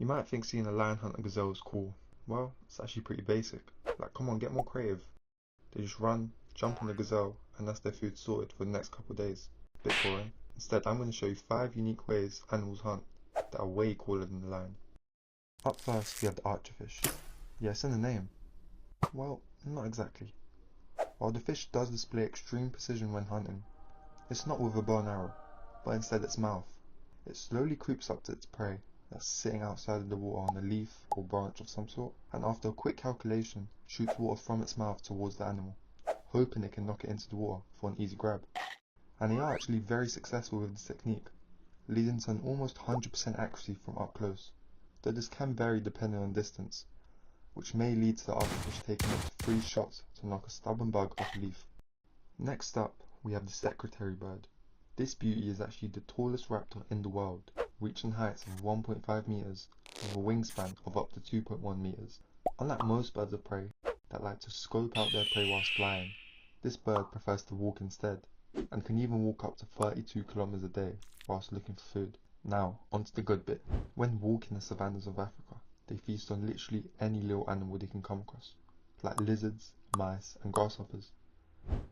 You might think seeing a lion hunt a gazelle is cool. Well, it's actually pretty basic. Like, come on, get more creative. They just run, jump on the gazelle, and that's their food sorted for the next couple of days. Bit boring. Instead, I'm going to show you 5 unique ways animals hunt that are way cooler than the lion. Up first, we have the archerfish. Yeah, it's in the name. Well, not exactly. While the fish does display extreme precision when hunting, it's not with a bow and arrow, but instead its mouth. It slowly creeps up to its prey that's sitting outside of the water on a leaf or branch of some sort, and after a quick calculation, shoots water from its mouth towards the animal, hoping it can knock it into the water for an easy grab. And they are actually very successful with this technique, leading to an almost 100% accuracy from up close, though this can vary depending on distance, which may lead to the archerfish taking up to 3 shots to knock a stubborn bug off a leaf. Next up, we have the secretary bird. This beauty is actually the tallest raptor in the world, reaching heights of 1.5 meters with a wingspan of up to 2.1 meters. Unlike most birds of prey that like to scope out their prey whilst flying, this bird prefers to walk instead, and can even walk up to 32 kilometers a day whilst looking for food. Now, onto the good bit. When walking the savannas of Africa, they feast on literally any little animal they can come across, like lizards, mice, and grasshoppers.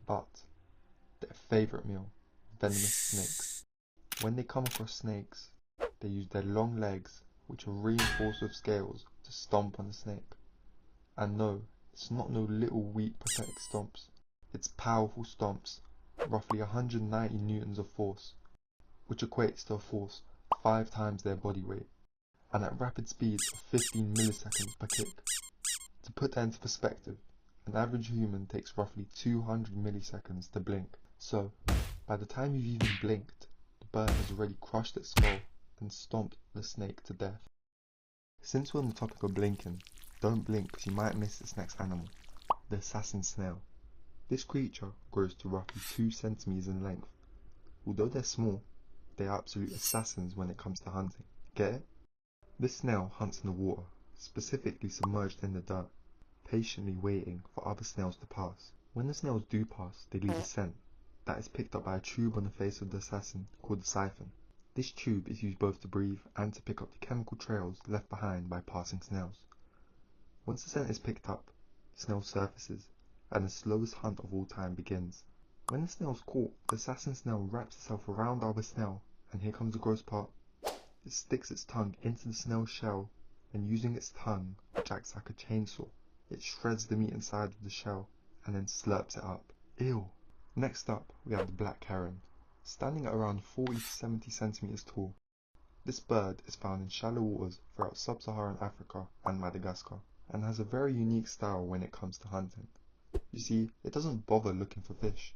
But their favourite meal, venomous snakes. When they come across snakes, they use their long legs, which are reinforced with scales, to stomp on the snake. And no, it's not no little weak pathetic stomps. It's powerful stomps, roughly 190 newtons of force, which equates to a force 5 times their body weight, and at rapid speeds of 15 milliseconds per kick. To put that into perspective, an average human takes roughly 200 milliseconds to blink. So, by the time you've even blinked, the bird has already crushed its skull and stomped the snake to death. Since we're on the topic of blinking, don't blink because you might miss this next animal, the assassin snail. This creature grows to roughly 2 centimeters in length. Although they're small, they are absolute assassins when it comes to hunting. Get it? This snail hunts in the water, specifically submerged in the dirt, patiently waiting for other snails to pass. When the snails do pass, they leave a scent that is picked up by a tube on the face of the assassin called the siphon. This tube is used both to breathe and to pick up the chemical trails left behind by passing snails. Once the scent is picked up, the snail surfaces, and the slowest hunt of all time begins. When the snail is caught, the assassin snail wraps itself around the other snail, and here comes the gross part. It sticks its tongue into the snail's shell, and using its tongue, which acts like a chainsaw, it shreds the meat inside of the shell, and then slurps it up. Ew! Next up, we have the black heron, standing at around 40 to 70 centimeters tall. This bird is found in shallow waters throughout sub-Saharan Africa and Madagascar, and has a very unique style when it comes to hunting. You see, it doesn't bother looking for fish.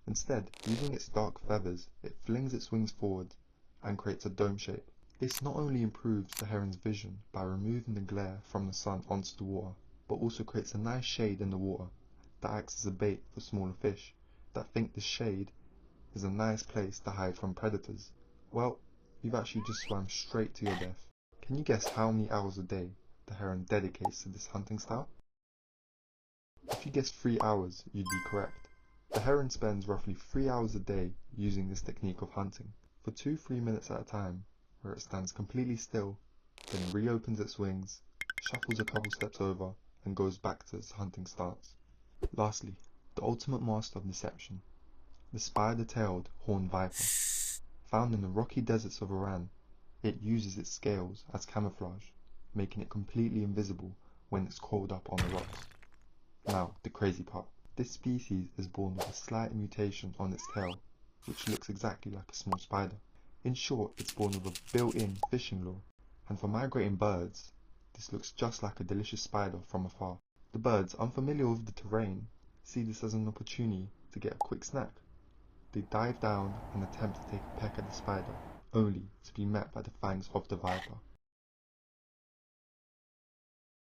Instead, using its dark feathers, it flings its wings forward and creates a dome shape. This not only improves the heron's vision by removing the glare from the sun onto the water, but also creates a nice shade in the water that acts as a bait for smaller fish that think the shade is a nice place to hide from predators. Well, you've actually just swam straight to your death. Can you guess how many hours a day the heron dedicates to this hunting style? If you guessed 3 hours, you'd be correct. The heron spends roughly 3 hours a day using this technique of hunting, for 2-3 minutes at a time, where it stands completely still, then reopens its wings, shuffles a couple steps over, and goes back to its hunting stance. Lastly, the ultimate master of deception, the spider-tailed horned viper. Found in the rocky deserts of Iran, it uses its scales as camouflage, making it completely invisible when it's coiled up on the rocks. Now, the crazy part. This species is born with a slight mutation on its tail, which looks exactly like a small spider. In short, it's born with a built-in fishing lure, and for migrating birds, this looks just like a delicious spider from afar. The birds, unfamiliar with the terrain, see this as an opportunity to get a quick snack. They dive down and attempt to take a peck at the spider, only to be met by the fangs of the viper.